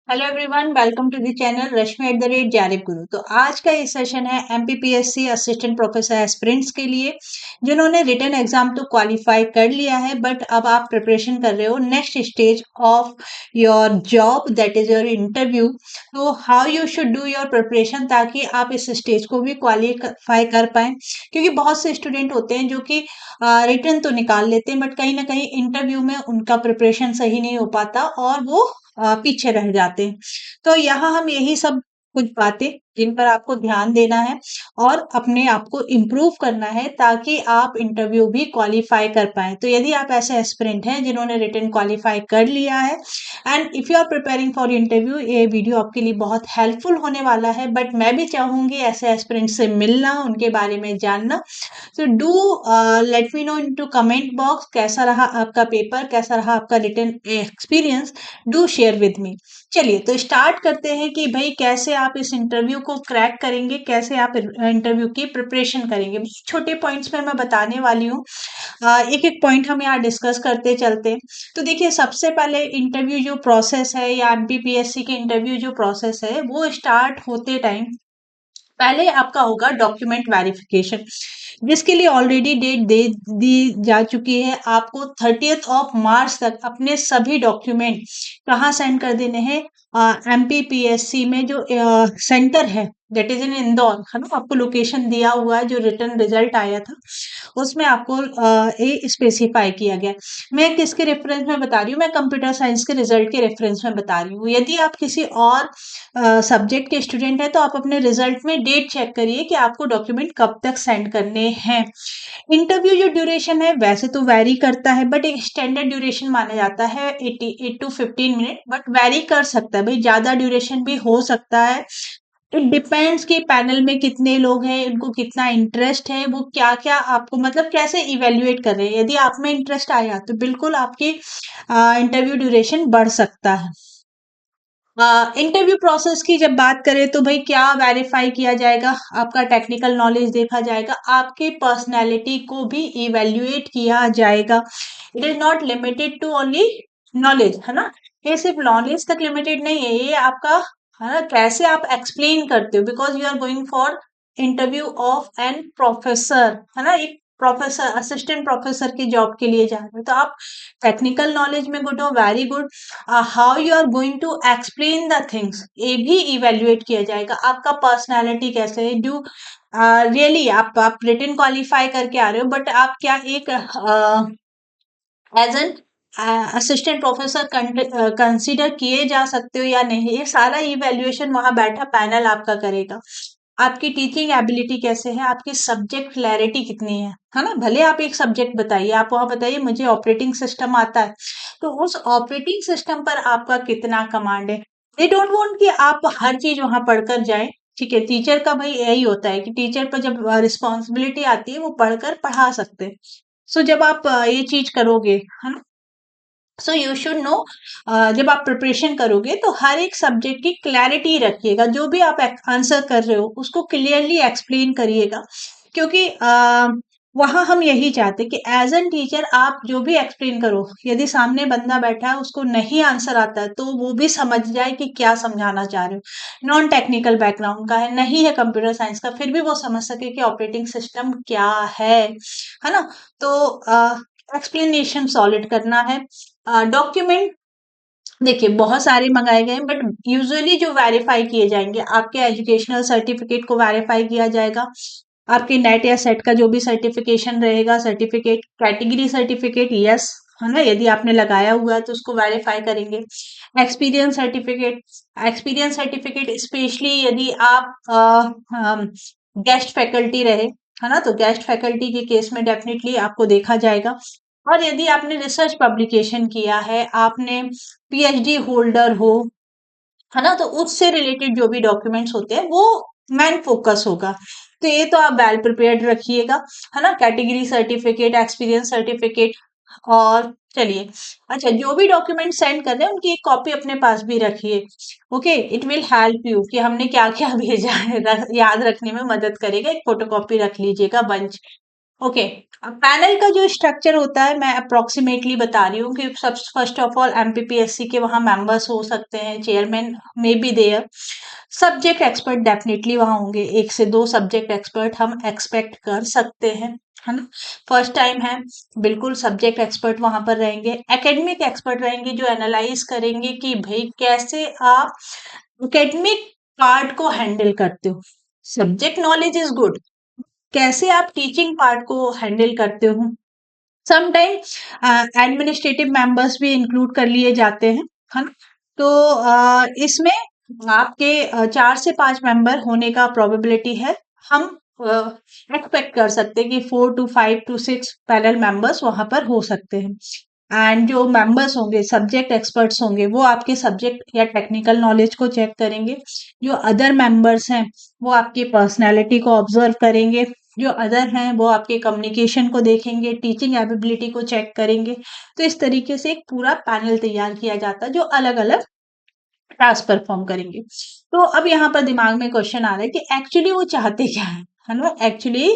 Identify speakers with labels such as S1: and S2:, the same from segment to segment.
S1: Hello everyone, welcome to the channel Rashmi @जारिब गुरु। तो आज का ये सेशन है एमपीपीएससी असिस्टेंट प्रोफेसर एस्पिरेंट्स के लिए जिन्होंने रिटन एग्जाम तो क्वालिफाई कर लिया है, बट अब आप प्रिपरेशन कर रहे हो next stage of your job, that is your interview. तो how you should do your preparation ताकि आप इस स्टेज को भी क्वालिफाई कर पाए, क्योंकि बहुत से स्टूडेंट होते हैं जो कि रिटन तो निकाल लेते हैं बट कहीं ना कहीं इंटरव्यू में उनका प्रिपरेशन सही नहीं हो पाता और वो पीछे रह जाते हैं। तो यहाँ हम यही सब कुछ बातें जिन पर आपको ध्यान देना है और अपने आप को इम्प्रूव करना है ताकि आप इंटरव्यू भी क्वालिफाई कर पाए। तो यदि आप ऐसे एस्पिरेंट हैं जिन्होंने रिटन क्वालिफाई कर लिया है and if you are preparing for interview, ये वीडियो आपके लिए बहुत हेल्पफुल होने वाला है। बट मैं भी चाहूंगी ऐसे एस्पिरेंट से मिलना, उनके बारे में जानना। तो do let me know into comment box कैसा रहा आपका पेपर, कैसा रहा आपका written experience. Do share with me. चलिए तो स्टार्ट करते हैं कि भाई कैसे आप इस इंटरव्यू को क्रैक करेंगे, कैसे आप इंटरव्यू की प्रिपरेशन करेंगे। छोटे पॉइंट्स में मैं बताने वाली हूँ, एक एक पॉइंट हम यहाँ डिस्कस करते चलते हैं। तो देखिए, सबसे पहले इंटरव्यू जो प्रोसेस है या एमपीपीएससी के इंटरव्यू जो प्रोसेस है वो स्टार्ट होते टाइम पहले आपका होगा डॉक्यूमेंट वेरिफिकेशन, जिसके लिए ऑलरेडी डेट दे दी जा चुकी है। आपको 30th ऑफ मार्च तक अपने सभी डॉक्यूमेंट कहाँ सेंड कर देने हैं, एमपीपीएससी में जो सेंटर है दैट इज इन इंदौर, है ना। आपको लोकेशन दिया हुआ है, जो रिटर्न रिजल्ट आया था उसमें आपको ये स्पेसिफाई किया गया। मैं किसके रेफरेंस में बता रही हूँ, मैं कंप्यूटर साइंस के रिजल्ट के रेफरेंस में बता रही हूँ। यदि आप किसी और सब्जेक्ट के स्टूडेंट हैं तो आप अपने रिजल्ट में डेट चेक करिए कि आपको डॉक्यूमेंट कब तक सेंड करने हैं। इंटरव्यू जो ड्यूरेशन है वैसे तो वैरी करता है, बट एक स्टैंडर्ड ड्यूरेशन माना जाता है 88 to 15 मिनट, बट वैरी कर सकता है, भाई ज्यादा ड्यूरेशन भी हो सकता है। इट डिपेंड्स कि पैनल में कितने लोग हैं, उनको कितना इंटरेस्ट है, वो क्या क्या आपको मतलब कैसे इवेल्युएट कर रहे हैं। यदि आप में इंटरेस्ट आया तो बिल्कुल आपकी इंटरव्यू ड्यूरेशन बढ़ सकता है। इंटरव्यू प्रोसेस की जब बात करें तो भाई क्या वेरीफाई किया जाएगा, आपका टेक्निकल नॉलेज देखा जाएगा, आपके पर्सनैलिटी को भी इवेल्युएट किया जाएगा। It is not limited to only knowledge, है ना। ये सिर्फ नॉलेज तक लिमिटेड नहीं है, ये आपका, है ना, कैसे आप एक्सप्लेन करते हो, because you are going for interview of an professor, है ना। एक प्रोफेसर, असिस्टेंट प्रोफेसर की जॉब के लिए जा रहे हो, तो आप टेक्निकल नॉलेज में गुड हो, very good. How you are going to explain the things, ये भी इवेल्युएट किया जाएगा। आपका पर्सनालिटी कैसे है, डू रियली आप रिटन क्वालिफाई करके आ रहे हो, बट आप क्या एक as an assistant professor consider किए जा सकते हो या नहीं, ये सारा इवेल्युएशन वहां बैठा पैनल आपका करेगा। आपकी टीचिंग एबिलिटी कैसे है, आपकी सब्जेक्ट क्लैरिटी कितनी है ना। भले आप एक सब्जेक्ट बताइए, आप वहां बताइए मुझे ऑपरेटिंग सिस्टम आता है, तो उस ऑपरेटिंग सिस्टम पर आपका कितना कमांड है। दे डोंट वांट कि आप हर चीज वहां पढ़कर जाए। ठीक है, टीचर का भाई यही होता है कि टीचर पर जब रिस्पॉन्सिबिलिटी आती है वो पढ़कर पढ़ा सकते हैं। सो जब आप ये चीज करोगे, है ना, सो यू शुड नो, जब आप प्रिपरेशन करोगे तो हर एक सब्जेक्ट की क्लैरिटी रखिएगा। जो भी आप आंसर कर रहे हो उसको क्लियरली एक्सप्लेन करिएगा, क्योंकि वहां हम यही चाहते कि एज एन टीचर आप जो भी एक्सप्लेन करो, यदि सामने बंदा बैठा है उसको नहीं आंसर आता है तो वो भी समझ जाए कि क्या समझाना चाह रहे हो। नॉन टेक्निकल बैकग्राउंड का है, नहीं है कंप्यूटर साइंस का, फिर भी वो समझ सके कि ऑपरेटिंग सिस्टम क्या है ना। तो एक्सप्लेनेशन सॉलिड करना है। डॉक्यूमेंट देखिए बहुत सारे मंगाए गए हैं, बट यूजुअली जो वेरीफाई किए जाएंगे, आपके एजुकेशनल सर्टिफिकेट को वेरीफाई किया जाएगा, आपके नेट या सेट का जो भी सर्टिफिकेशन रहेगा, सर्टिफिकेट, कैटेगरी सर्टिफिकेट, यस, है ना, यदि आपने लगाया हुआ है तो उसको वेरीफाई करेंगे। Experience certificate, experience certificate specially यदि आप गेस्ट फैकल्टी रहे, है ना, तो गेस्ट फैकल्टी के केस में डेफिनेटली आपको देखा जाएगा। और यदि आपने रिसर्च पब्लिकेशन किया है, आपने पीएचडी होल्डर हो, है ना, तो उससे रिलेटेड जो भी डॉक्यूमेंट्स होते हैं वो मेन फोकस होगा। तो ये तो आप वेल प्रिपेयर्ड रखिएगा, है ना। कैटेगरी सर्टिफिकेट, एक्सपीरियंस सर्टिफिकेट, और चलिए, अच्छा, जो भी डॉक्यूमेंट सेंड कर रहे हैं उनकी एक कॉपी अपने पास भी रखिए। Okay, it will help you कि हमने क्या क्या भेजा है, याद रखने में मदद करेगा। एक फोटोकॉपी रख लीजिएगा बंच। ओके। अब पैनल का जो स्ट्रक्चर होता है मैं अप्रोक्सीमेटली बता रही हूँ कि सब फर्स्ट ऑफ ऑल एमपीपीएससी के वहाँ मेंबर्स हो सकते हैं, chairman may be there, subject expert definitely वहाँ होंगे, 1 से 2 सब्जेक्ट एक्सपर्ट हम एक्सपेक्ट कर सकते हैं, है ना। फर्स्ट टाइम है, बिल्कुल सब्जेक्ट एक्सपर्ट वहाँ पर रहेंगे, एकेडमिक एक्सपर्ट रहेंगे जो एनालाइज करेंगे कि भाई कैसे आप एकेडमिक पार्ट को हैंडल करते हो। सब्जेक्ट नॉलेज इज गुड, कैसे आप टीचिंग पार्ट को हैंडल करते हो। समटाइम एडमिनिस्ट्रेटिव मेंबर्स भी इंक्लूड कर लिए जाते हैं, है ना। तो इसमें आपके 4 से 5 मेंबर होने का प्रोबेबिलिटी है। हम एक्सपेक्ट कर सकते हैं कि 4 to 5 to 6 पैनल मेंबर्स वहां पर हो सकते हैं। एंड जो मेंबर्स होंगे, सब्जेक्ट एक्सपर्ट्स होंगे, वो आपके सब्जेक्ट या टेक्निकल नॉलेज को चेक करेंगे। जो अदर मेंबर्स हैं वो आपकी पर्सनैलिटी को ऑब्जर्व करेंगे। जो अदर हैं वो आपके कम्युनिकेशन को देखेंगे, टीचिंग एबिलिटी को चेक करेंगे। तो इस तरीके से एक पूरा पैनल तैयार किया जाता है जो अलग अलग टास्क परफॉर्म करेंगे। तो अब यहाँ पर दिमाग में क्वेश्चन आ रहा है कि एक्चुअली वो चाहते क्या है ना। एक्चुअली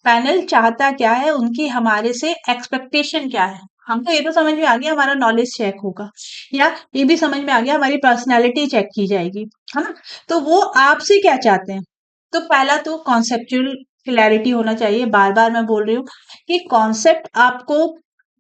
S1: पैनल चाहता क्या है, उनकी हमारे से एक्सपेक्टेशन क्या है। हमको ये तो समझ में आ गया हमारा नॉलेज चेक होगा, या ये भी समझ में आ गया हमारी पर्सनैलिटी चेक की जाएगी, है ना। तो वो आपसे क्या चाहते हैं। तो पहला तो कॉन्सेप्चुअल क्लैरिटी होना चाहिए। बार बार मैं बोल रही हूँ कि कॉन्सेप्ट आपको,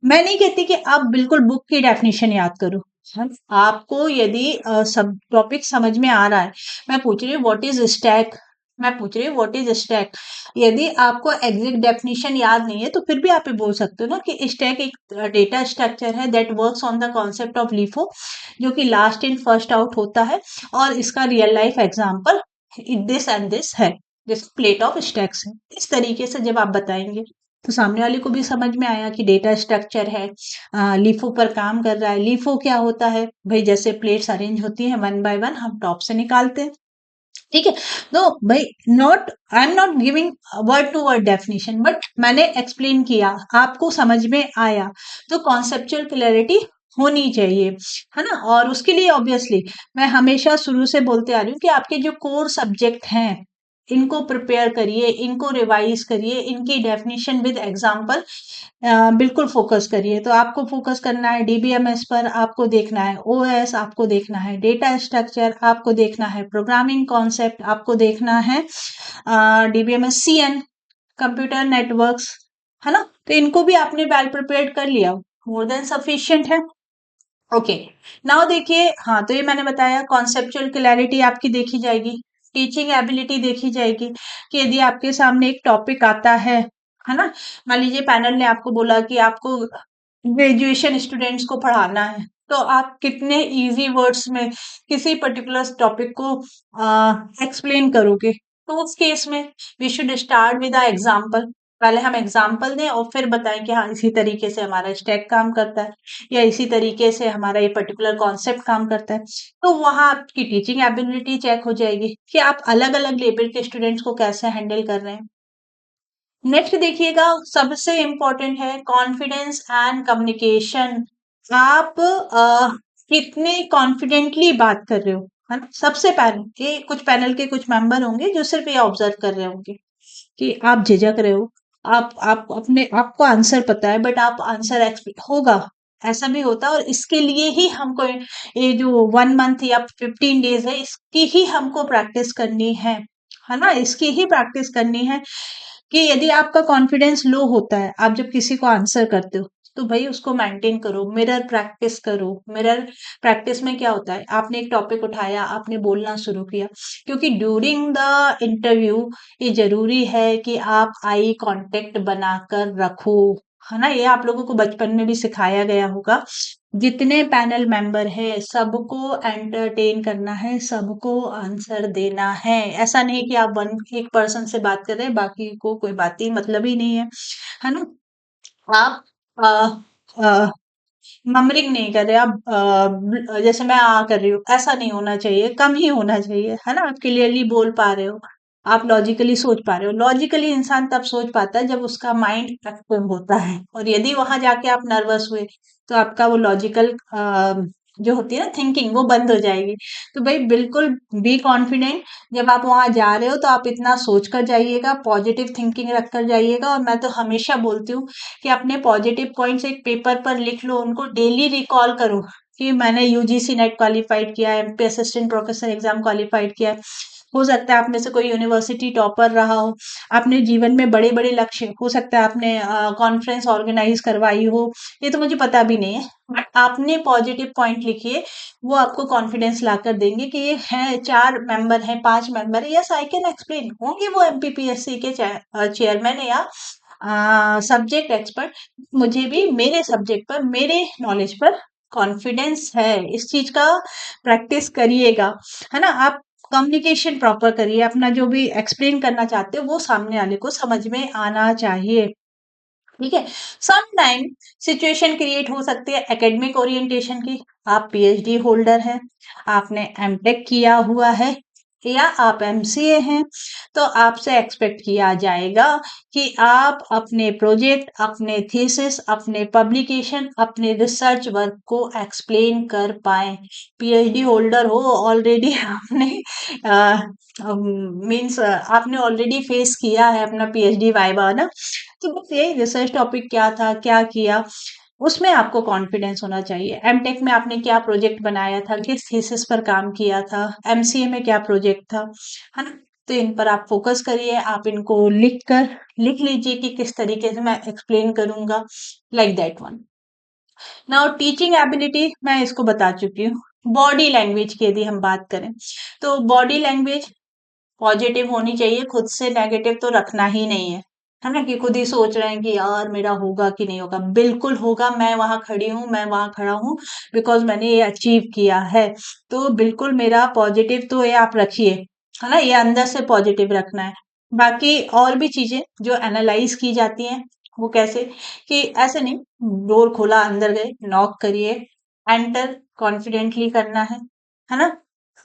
S1: मैं नहीं कहती कि आप बिल्कुल बुक की डेफिनेशन याद करो। हाँ, आपको यदि सब टॉपिक समझ में आ रहा है, मैं पूछ रही हूँ व्हाट इज स्टैक, मैं पूछ रही हूँ व्हाट इज स्टैक। यदि आपको एग्जैक्ट डेफिनेशन याद नहीं है तो फिर भी आप ये बोल सकते हो ना कि स्टैक एक डेटा स्ट्रक्चर है that works on the concept of LIFO, जो कि लास्ट इन फर्स्ट आउट होता है। और इसका real life example this and this है, जैसे प्लेट ऑफ स्टैक्स है। इस तरीके से जब आप बताएंगे तो सामने वाले को भी समझ में आया कि डेटा स्ट्रक्चर है, लीफो पर काम कर रहा है। लीफो क्या होता है भाई, जैसे प्लेट्स अरेंज होती हैं वन बाय वन, हम टॉप से निकालते हैं, ठीक है। तो भाई not, I am not giving word to word definition, but मैंने एक्सप्लेन किया, आपको समझ में आया। तो कॉन्सेप्चुअल क्लैरिटी होनी चाहिए, है ना। और उसके लिए ऑब्वियसली मैं हमेशा शुरू से बोलते आ रही हूँ कि आपके जो कोर सब्जेक्ट हैं इनको प्रिपेयर करिए, इनको रिवाइज करिए, इनकी डेफिनेशन विद एग्जाम्पल बिल्कुल फोकस करिए। तो आपको फोकस करना है डीबीएमएस पर, आपको देखना है ओएस, आपको देखना है डेटा स्ट्रक्चर, आपको देखना है प्रोग्रामिंग कॉन्सेप्ट, आपको देखना है डीबीएमएस सीएन, कंप्यूटर नेटवर्क्स, है ना। तो इनको भी आपने वेल प्रिपेयर्ड कर लिया, मोर देन सफिशिएंट है। ओके, नाउ देखिए, हाँ तो ये मैंने बताया कॉन्सेप्चुअल क्लैरिटी आपकी देखी जाएगी, टीचिंग एबिलिटी देखी जाएगी कि यदि आपके सामने एक टॉपिक आता है ना। मान लीजिए पैनल ने आपको बोला कि आपको ग्रेजुएशन स्टूडेंट्स को पढ़ाना है, तो आप कितने इजी वर्ड्स में किसी पर्टिकुलर टॉपिक को एक्सप्लेन करोगे। तो उस केस में we should start with a example, पहले हम एग्जांपल दें और फिर बताएं कि हाँ इसी तरीके से हमारा स्टैक काम करता है, या इसी तरीके से हमारा ये पर्टिकुलर कॉन्सेप्ट काम करता है। तो वहां आपकी टीचिंग एबिलिटी चेक हो जाएगी कि आप अलग अलग लेवल के स्टूडेंट्स को कैसे हैंडल कर रहे हैं। नेक्स्ट देखिएगा, सबसे इम्पोर्टेंट है कॉन्फिडेंस एंड कम्युनिकेशन। आप कितने कॉन्फिडेंटली बात कर रहे हो, है ना। सबसे पहले ये कुछ पैनल के कुछ मेंबर होंगे जो सिर्फ ये ऑब्जर्व कर रहे होंगे कि आप झिझक रहे हो, आप अपने आपको आंसर पता है बट आप आंसर एक्सपेक्ट होगा, ऐसा भी होता है। और इसके लिए ही हमको ये जो 1 मंथ या 15 डेज है, इसकी ही हमको प्रैक्टिस करनी है ना। इसकी ही प्रैक्टिस करनी है कि यदि आपका कॉन्फिडेंस लो होता है, आप जब किसी को आंसर करते हो तो भाई उसको मेंटेन करो, मिरर प्रैक्टिस करो। मिरर प्रैक्टिस में क्या होता है, आपने एक टॉपिक उठाया, आपने बोलना शुरू किया, क्योंकि ड्यूरिंग द इंटरव्यू ये जरूरी है कि आप आई कांटेक्ट बनाकर रखो, है ना। ये आप लोगों को बचपन में भी सिखाया गया होगा। जितने पैनल मेंबर है सबको एंटरटेन करना है, सबको आंसर देना है। ऐसा नहीं कि आप एक पर्सन से बात कर रहे हैं, बाकी को कोई बात ही मतलब ही नहीं है ना। आप ममरिंग नहीं कर रहे, आप जैसे मैं कर रही हूँ, ऐसा नहीं होना चाहिए, कम ही होना चाहिए, है ना। आप क्लियरली बोल पा रहे हो, आप लॉजिकली सोच पा रहे हो। लॉजिकली इंसान तब सोच पाता है जब उसका माइंड एक्टिव होता है, और यदि वहां जाके आप नर्वस हुए तो आपका वो लॉजिकल जो होती है ना थिंकिंग, वो बंद हो जाएगी। तो भाई बिल्कुल बी कॉन्फिडेंट। जब आप वहां जा रहे हो तो आप इतना सोच कर जाइएगा, पॉजिटिव थिंकिंग रख कर जाइएगा। और मैं तो हमेशा बोलती हूँ कि अपने पॉजिटिव पॉइंट्स एक पेपर पर लिख लो, उनको डेली रिकॉल करो कि मैंने यूजीसी नेट क्वालिफाइड किया है, MP assistant professor exam qualified किया है। हो सकता है आप में से कोई यूनिवर्सिटी टॉपर रहा हो, आपने जीवन में बड़े बड़े लक्ष्य, हो सकता है आपने कॉन्फ्रेंस ऑर्गेनाइज करवाई हो, ये तो मुझे पता भी नहीं है, बट आपने पॉजिटिव पॉइंट लिखिए, वो आपको कॉन्फिडेंस ला कर देंगे कि ये है, 4 मेंबर हैं, 5 मेंबर है, यस आई कैन एक्सप्लेन। होंगे वो एमपीपीएससी के चेयरमैन या सब्जेक्ट एक्सपर्ट, मुझे भी मेरे सब्जेक्ट पर, मेरे नॉलेज पर कॉन्फिडेंस है। इस चीज का प्रैक्टिस करिएगा, है ना। आप कम्युनिकेशन प्रॉपर करिए, अपना जो भी एक्सप्लेन करना चाहते हो वो सामने वाले को समझ में आना चाहिए। ठीक है। सम टाइम सिचुएशन क्रिएट हो सकती है एकेडमिक ओरिएंटेशन की। आप पीएचडी होल्डर हैं, आपने एमटेक किया हुआ है, या आप एमसीए हैं, तो आपसे एक्सपेक्ट किया जाएगा कि आप अपने प्रोजेक्ट, अपने थीसिस, अपने पब्लिकेशन, अपने रिसर्च वर्क को एक्सप्लेन कर पाए। पीएचडी होल्डर हो ऑलरेडी, आपने मीन्स आपने ऑलरेडी फेस किया है अपना पीएचडी वाइवा ना, तो बस यही रिसर्च टॉपिक क्या था, क्या किया, उसमें आपको कॉन्फिडेंस होना चाहिए। एमटेक में आपने क्या प्रोजेक्ट बनाया था, किस थीसिस पर काम किया था, एमसीए में क्या प्रोजेक्ट था, है ना। तो इन पर आप फोकस करिए, आप इनको लिख लीजिए कि किस तरीके से मैं एक्सप्लेन करूंगा, like that one. Now teaching ability मैं इसको बता चुकी हूँ। बॉडी लैंग्वेज की यदि हम बात करें, तो बॉडी लैंग्वेज पॉजिटिव होनी चाहिए, खुद से नेगेटिव तो रखना ही नहीं है ना। कि खुद ही सोच रहे हैं कि यार मेरा होगा कि नहीं होगा, बिल्कुल होगा। मैं वहां खड़ी हूँ, मैं वहां खड़ा हूँ, बिकॉज मैंने ये अचीव किया है। तो बिल्कुल मेरा पॉजिटिव तो ये आप रखिए, है ना, ये अंदर से पॉजिटिव रखना है। बाकी और भी चीजें जो एनालाइज की जाती हैं, वो कैसे, कि ऐसे नहीं, डोर खोला अंदर गए, नॉक करिए, एंटर कॉन्फिडेंटली करना है ना।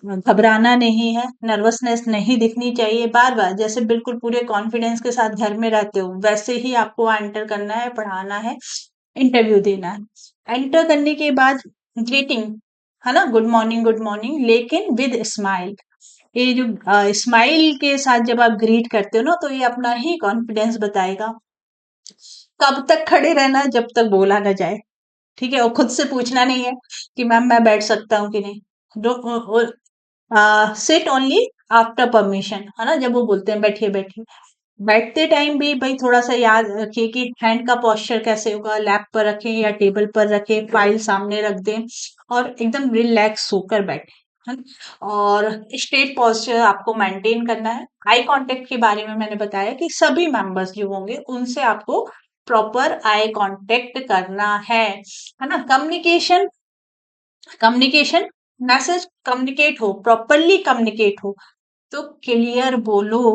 S1: घबराना नहीं है, नर्वसनेस नहीं दिखनी चाहिए। बार बार जैसे बिल्कुल पूरे कॉन्फिडेंस के साथ घर में रहते हो, वैसे ही आपको एंटर करना है, पढ़ाना है, इंटरव्यू देना है। एंटर करने के बाद ग्रीटिंग, है ना, गुड मॉर्निंग, लेकिन विद स्माइल। ये जो स्माइल के साथ जब आप ग्रीट करते हो ना, तो ये अपना ही कॉन्फिडेंस बताएगा। कब तक खड़े रहना है, जब तक बोला ना जाए। ठीक है, और खुद से पूछना नहीं है कि मैम मैं बैठ सकता हूँ कि नहीं। सिट ओनली आफ्टर परमिशन, है ना, जब वो बोलते हैं बैठिए बैठिए। बैठते टाइम भी भाई थोड़ा सा याद रखिए कि हैंड का पोस्चर कैसे होगा, लैप पर रखें या टेबल पर रखें, फाइल सामने रख दें, और एकदम रिलैक्स होकर बैठे, है ना। और स्ट्रेट पोस्चर आपको मेंटेन करना है। आई कांटेक्ट के बारे में मैंने बताया कि सभी मेंबर्स जो होंगे उनसे आपको प्रॉपर आई कांटेक्ट करना है ना। कम्युनिकेशन, कम्युनिकेशन मैसेज कम्युनिकेट हो, प्रॉपरली कम्युनिकेट हो, तो क्लियर बोलो,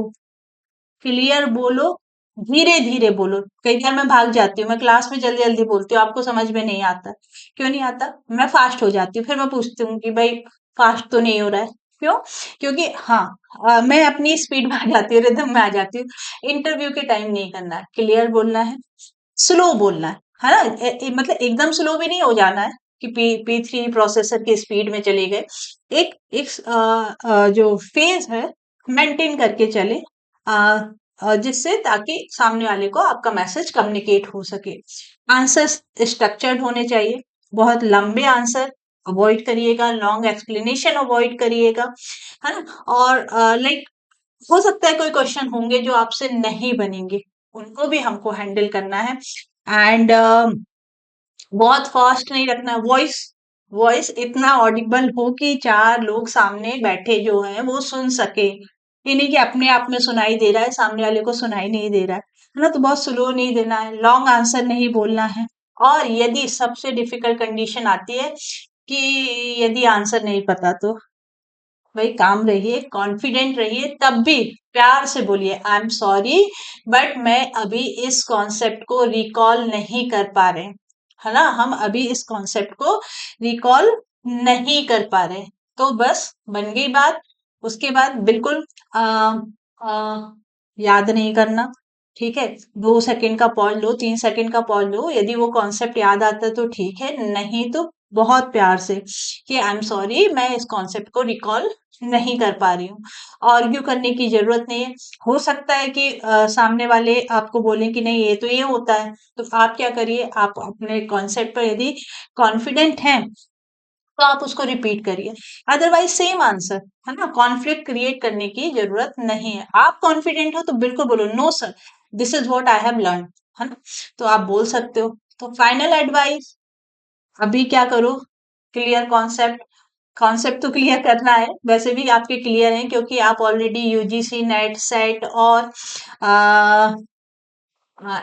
S1: क्लियर बोलो, धीरे धीरे बोलो। कई बार मैं भाग जाती हूँ, मैं क्लास में जल्दी जल्दी बोलती हूँ, आपको समझ में नहीं आता। क्यों नहीं आता? मैं फास्ट हो जाती हूँ, फिर मैं पूछती हूँ कि भाई फास्ट तो नहीं हो रहा है, क्यों? क्योंकि हाँ, मैं अपनी स्पीड में आ जाती हूँ, रिदम में आ जाती हूँ। इंटरव्यू के टाइम नहीं करना है, क्लियर बोलना है, स्लो बोलना है ना। मतलब एकदम स्लो भी नहीं हो जाना है कि P3 प्रोसेसर की स्पीड में चले गए। एक एक जो फेज है मेंटेन करके चले, अ, जिससे ताकि सामने वाले को आपका मैसेज कम्युनिकेट हो सके। आंसर स्ट्रक्चर्ड होने चाहिए, बहुत लंबे आंसर अवॉइड करिएगा, लॉन्ग एक्सप्लेनेशन अवॉइड करिएगा, है ना। और लाइक हो सकता है कोई क्वेश्चन होंगे जो आपसे नहीं बनेंगे, उनको भी हमको हैंडल करना है। एंड बहुत फास्ट नहीं रखना। वॉइस, वॉइस इतना ऑडिबल हो कि 4 लोग सामने बैठे जो हैं वो सुन सके, ये नहीं कि अपने आप में सुनाई दे रहा है, सामने वाले को सुनाई नहीं दे रहा है ना। तो बहुत स्लो नहीं देना है, लॉन्ग आंसर नहीं बोलना है। और यदि सबसे डिफिकल्ट कंडीशन आती है कि यदि आंसर नहीं पता, तो भाई काम रहिए, कॉन्फिडेंट रहिए, तब भी प्यार से बोलिए आई एम सॉरी, बट मैं अभी इस कॉन्सेप्ट को रिकॉल नहीं कर पा रहे, है ना। हम अभी इस कॉन्सेप्ट को रिकॉल नहीं कर पा रहे, तो बस बन गई बात। उसके बाद बिल्कुल आ, आ, याद नहीं करना। ठीक है, 2 सेकंड का पॉज लो, 3 सेकंड का पॉज लो, यदि वो कॉन्सेप्ट याद आता है तो ठीक है, नहीं तो बहुत प्यार से कि आई एम सॉरी, मैं इस कॉन्सेप्ट को रिकॉल नहीं कर पा रही हूँ। आर्ग्यू करने की जरूरत नहीं है। हो सकता है कि सामने वाले आपको बोलें कि नहीं ये तो ये होता है, तो आप क्या करिए, आप अपने कॉन्सेप्ट पर यदि कॉन्फिडेंट हैं तो आप उसको रिपीट करिए। अदरवाइज सेम आंसर, है ना, कॉन्फ्लिक्ट क्रिएट करने की जरूरत नहीं है। आप कॉन्फिडेंट हो तो बिल्कुल बोलो, no sir, this is what I have learn, है ना, तो आप बोल सकते हो। तो फाइनल एडवाइस, अभी क्या करो, क्लियर कॉन्सेप्ट, कॉन्सेप्ट तो क्लियर करना है, वैसे भी आपके क्लियर हैं क्योंकि आप ऑलरेडी यूजीसी नेट सेट और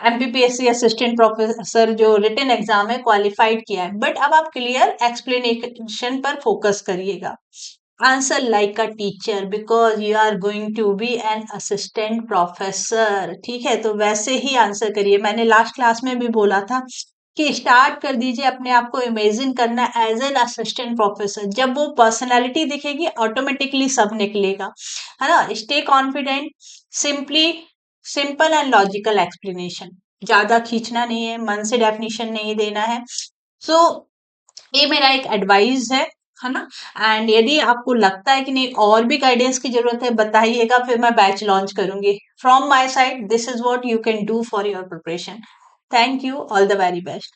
S1: एमपीपीएससी असिस्टेंट प्रोफेसर जो रिटन एग्जाम है क्वालिफाइड किया है। बट अब आप क्लियर एक्सप्लेनेशन पर फोकस करिएगा। Answer like a teacher because you are going to be an assistant professor. ठीक है, तो वैसे ही आंसर करिए। मैंने लास्ट क्लास में भी बोला था कि स्टार्ट कर दीजिए अपने आप को इमेजिन करना एज एन असिस्टेंट प्रोफेसर। जब वो पर्सनैलिटी दिखेगी ऑटोमेटिकली सब निकलेगा, है ना। Stay confident, simply simple and logical explanation, ज्यादा खींचना नहीं है, मन से डेफिनेशन नहीं देना है। सो ये मेरा एक एडवाइस है ना। एंड यदि आपको लगता है कि नहीं और भी गाइडेंस की जरूरत है, बताइएगा, फिर मैं बैच लॉन्च करूंगी। From my side this is what you can do for your preparation. Thank you, all the very best.